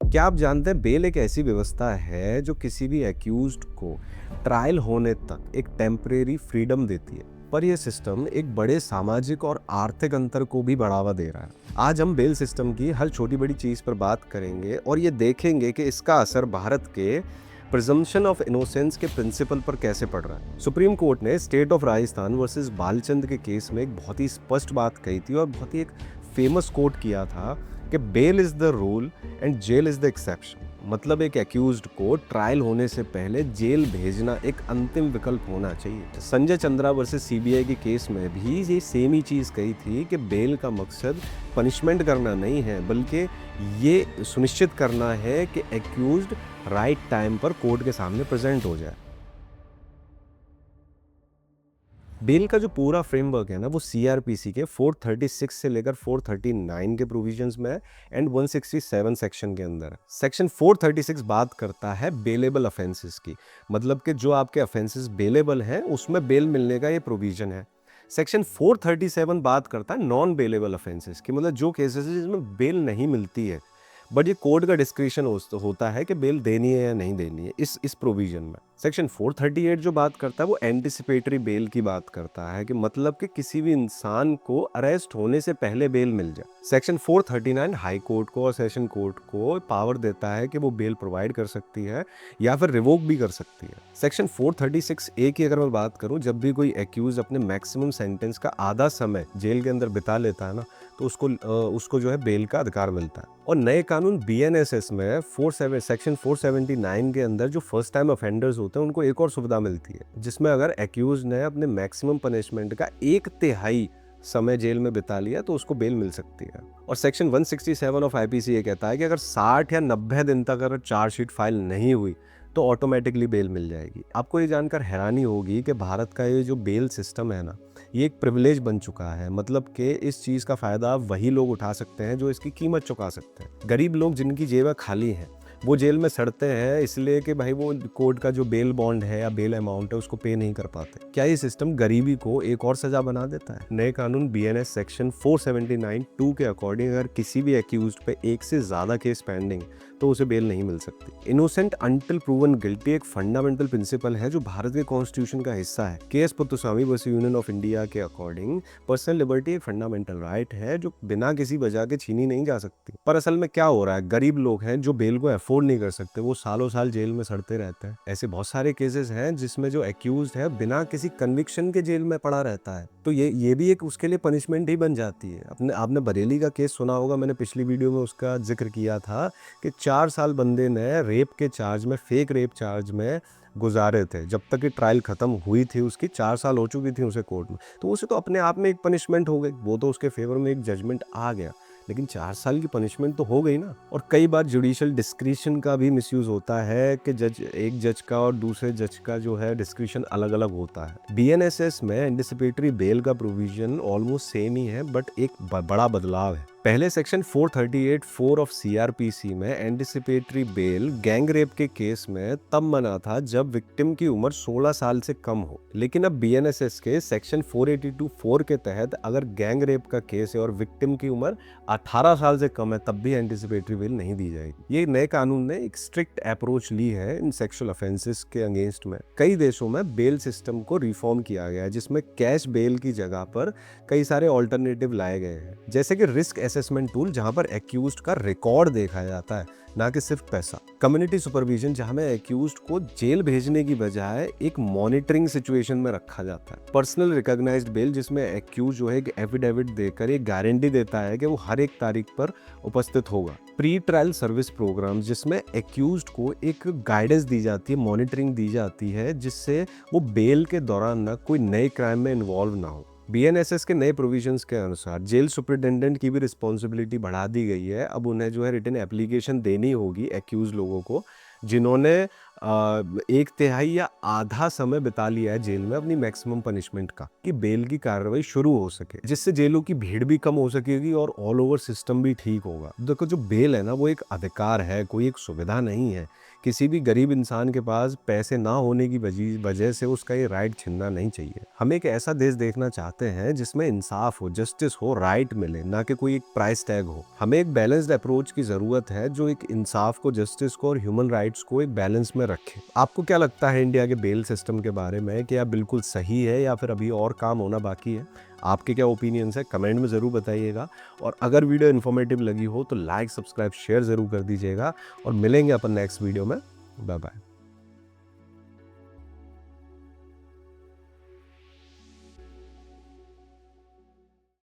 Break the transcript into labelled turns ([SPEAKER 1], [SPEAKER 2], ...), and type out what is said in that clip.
[SPEAKER 1] क्या आप जानते हैं बेल एक ऐसी व्यवस्था है जो किसी भी एक्यूज्ड को ट्रायल होने तक एक टेम्परेरी फ्रीडम देती है, पर यह सिस्टम एक बड़े सामाजिक और आर्थिक अंतर को भी बढ़ावा दे रहा है। आज हम बेल सिस्टम की हर छोटी बड़ी चीज पर बात करेंगे और ये देखेंगे कि इसका असर भारत के प्रिजम्पशन ऑफ इनोसेंस के प्रिंसिपल पर कैसे पड़ रहा है। सुप्रीम कोर्ट ने state of Rajasthan versus Balchand के केस में एक बहुत ही स्पष्ट बात कही थी और बहुत ही एक फेमस कोट किया था कि bail is the rule and jail is the exception. मतलब एक एक्यूज्ड को ट्रायल होने से पहले जेल भेजना एक अंतिम विकल्प होना चाहिए। संजय चंद्रा वर्सेस सीबीआई के केस में भी ये सेम ही चीज कही थी कि बेल का मकसद पनिशमेंट करना नहीं है, बल्कि ये सुनिश्चित करना है कि एक्यूज्ड राइट टाइम पर कोर्ट के सामने प्रेजेंट हो जाए। बेल का जो पूरा फ्रेमवर्क है ना, वो सीआरपीसी के 436 से लेकर 439 के प्रोविजंस में है एंड 167 सेक्शन के अंदर है। सेक्शन 436 बात करता है बेलेबल ऑफेंसेस की, मतलब कि जो आपके ऑफेंसेस बेलेबल हैं उसमें बेल मिलने का ये प्रोविजन है। सेक्शन 437 बात करता है नॉन बेलेबल ऑफेंसेस की, मतलब जो केसेस है जिसमें बेल नहीं मिलती है, बट ये कोर्ट का डिस्क्रिशन होता है कि बेल देनी है या नहीं देनी है इस प्रोविजन में। सेक्शन 438 जो बात करता है वो एंटिसिपेटरी बेल की बात करता है, कि मतलब कि किसी भी इंसान को अरेस्ट होने से पहले बेल मिल जाए। सेक्शन 439 हाई कोर्ट को और सेशन कोर्ट को पावर देता है कि वो बेल प्रोवाइड कर सकती है या फिर रिवोक भी कर सकती है। सेक्शन 436 ए की अगर मैं बात करूं, जब भी कोई एक्यूज अपने मैक्सिमम सेंटेंस का आधा समय जेल के अंदर बिता लेता है ना, तो उसको जो है बेल का अधिकार मिलता है। और नए कानून बीएनएसएस में सेक्शन 479 के अंदर जो फर्स्ट टाइम ऑफेंडर्स होते हैं उनको एक और सुविधा मिलती है, जिसमें अगर एक्यूज ने अपने मैक्सिमम पनिशमेंट का 1/3 समय जेल में बिता लिया तो उसको बेल मिल सकती है। और सेक्शन 167 ऑफ आईपीसी ये कहता है कि अगर 60 या 90 दिन तक अगर चार्जशीट फाइल नहीं हुई तो ऑटोमेटिकली बेल मिल जाएगी। आपको ये जानकर हैरानी होगी कि भारत का ये जो बेल सिस्टम है ना, ये एक प्रिविलेज बन चुका है। मतलब कि इस चीज़ का फ़ायदा वही लोग उठा सकते हैं जो इसकी कीमत चुका सकते हैं। गरीब लोग जिनकी जेबें खाली हैं वो जेल में सड़ते हैं इसलिए कि भाई वो कोर्ट का जो बेल बॉन्ड है या बेल अमाउंट है उसको पे नहीं कर पाते। क्या ये सिस्टम गरीबी को एक और सजा बना देता है? नए कानून बीएनएस सेक्शन 479(2) के अकॉर्डिंग अगर किसी भी एक्यूज्ड पे एक से ज़्यादा केस पेंडिंग तो उसे बेल नहीं मिल सकती। इनोसेंट अंटिल प्रूवन गिल्टी एक फंडामेंटल प्रिंसिपल है जो भारत के कॉन्स्टिट्यूशन का हिस्सा है। K S Puttuswamy versus Union of India के अकॉर्डिंग पर्सनल लिबर्टी एक फंडामेंटल राइट है जो बिना किसी वजह के छीनी नहीं जा सकती। पर असल में क्या हो रहा है, गरीब लोग हैं जो बेल को अफोर्ड नहीं कर सकते, वो सालों साल जेल में सड़ते रहते हैं। ऐसे बहुत सारे केसेस हैं जिसमें जो एक्यूज्ड है बिना किसी कन्विक्शन के जेल में पड़ा रहता है, तो ये भी एक उसके लिए पनिशमेंट ही बन जाती है। आपने बरेली का केस सुना होगा, मैंने पिछली वीडियो में उसका जिक्र किया था कि 4 साल बंदे ने रेप के चार्ज में, फेक रेप चार्ज में गुजारे थे। जब तक कि ट्रायल खत्म हुई थी उसकी 4 साल हो चुकी थी उसे कोर्ट में, तो उसे तो अपने आप में एक पनिशमेंट हो गई, वो तो उसके फेवर में एक जजमेंट आ गया, लेकिन 4 साल की पनिशमेंट तो हो गई ना। और कई बार जुडिशियल डिस्क्रिशन का भी मिसयूज होता है कि एक जज का और दूसरे जज का जो है डिस्क्रिशन अलग अलग होता है। बीएनएसएस में एंटिसिपेटरी बेल का प्रोविजन ऑलमोस्ट सेम ही है, बट एक बड़ा बदलाव है। पहले सेक्शन 438(4) ऑफ सीआरपीसी में एंटिसिपेटरी बेल गैंग रेप के केस में तब मना था जब विक्टिम की उम्र 16 साल से कम हो, लेकिन अब बीएनएसएस के सेक्शन 482(4) के तहत अगर गैंग रेप का केस है और विक्टिम की उम्र 18 साल से कम है तब भी एंटिसिपेटरी बेल नहीं दी जाएगी। ये नए कानून ने एक स्ट्रिक्ट अप्रोच ली है इन सेक्सुअल ऑफेंसेस के अगेंस्ट में। कई देशों में बेल सिस्टम को रिफॉर्म किया गया है, जिसमें कैश बेल की जगह पर कई सारे ऑल्टरनेटिव लाए गए हैं, जैसे कि रिस्क असेसमेंट टूल जहां पर एक्यूज्ड का रिकॉर्ड देखा जाता है, ना कि सिर्फ पैसा। कम्युनिटी सुपरविजन जहां में एक्यूज्ड को जेल भेजने की बजाय एक मॉनिटरिंग सिचुएशन में रखा जाता है। पर्सनल रिकॉग्नाइज्ड बेल जिसमें एक्यूज जो है एक एफिडेविट देकर एक गारंटी देता है कि वो हर एक तारीख पर उपस्थित होगा। प्री ट्रायल सर्विस प्रोग्राम जिसमें एक्यूज्ड को एक गाइडेंस दी जाती है, मॉनिटरिंग दी जाती है, जिससे वो बेल के दौरान ना कोई नए क्राइम में इन्वॉल्व ना हो। बीएनएसएस के नए प्रोविजंस के अनुसार जेल सुपरिटेंडेंट की भी रिस्पॉन्सिबिलिटी बढ़ा दी गई है। अब उन्हें जो है रिटन एप्लीकेशन देनी होगी एक्यूज लोगों को जिन्होंने एक तिहाई या आधा समय बिता लिया है जेल में अपनी मैक्सिमम पनिशमेंट का, कि बेल की कार्रवाई शुरू हो सके, जिससे जेलों की भीड़ भी कम हो सकेगी और ऑल ओवर सिस्टम भी ठीक होगा। देखो, जो बेल है ना, वो एक अधिकार है, कोई एक सुविधा नहीं है। किसी भी गरीब इंसान के पास पैसे ना होने की वजह से उसका ये राइट छीनना नहीं चाहिए। हम एक ऐसा देश देखना चाहते हैं जिसमें इंसाफ हो, जस्टिस हो, राइट मिले, ना कि कोई एक प्राइस टैग हो। हमें एक बैलेंस्ड अप्रोच की जरूरत है जो एक इंसाफ को, जस्टिस को और ह्यूमन राइट्स को एक बैलेंस में रखे। आपको क्या लगता है इंडिया के बेल सिस्टम के बारे में? क्या बिल्कुल सही है या फिर अभी और काम होना बाकी है? आपके क्या ओपिनियंस है, कमेंट में ज़रूर बताइएगा। और अगर वीडियो इन्फॉर्मेटिव लगी हो तो लाइक, सब्सक्राइब, शेयर ज़रूर कर दीजिएगा। और मिलेंगे अपन नेक्स्ट वीडियो में। Bye bye.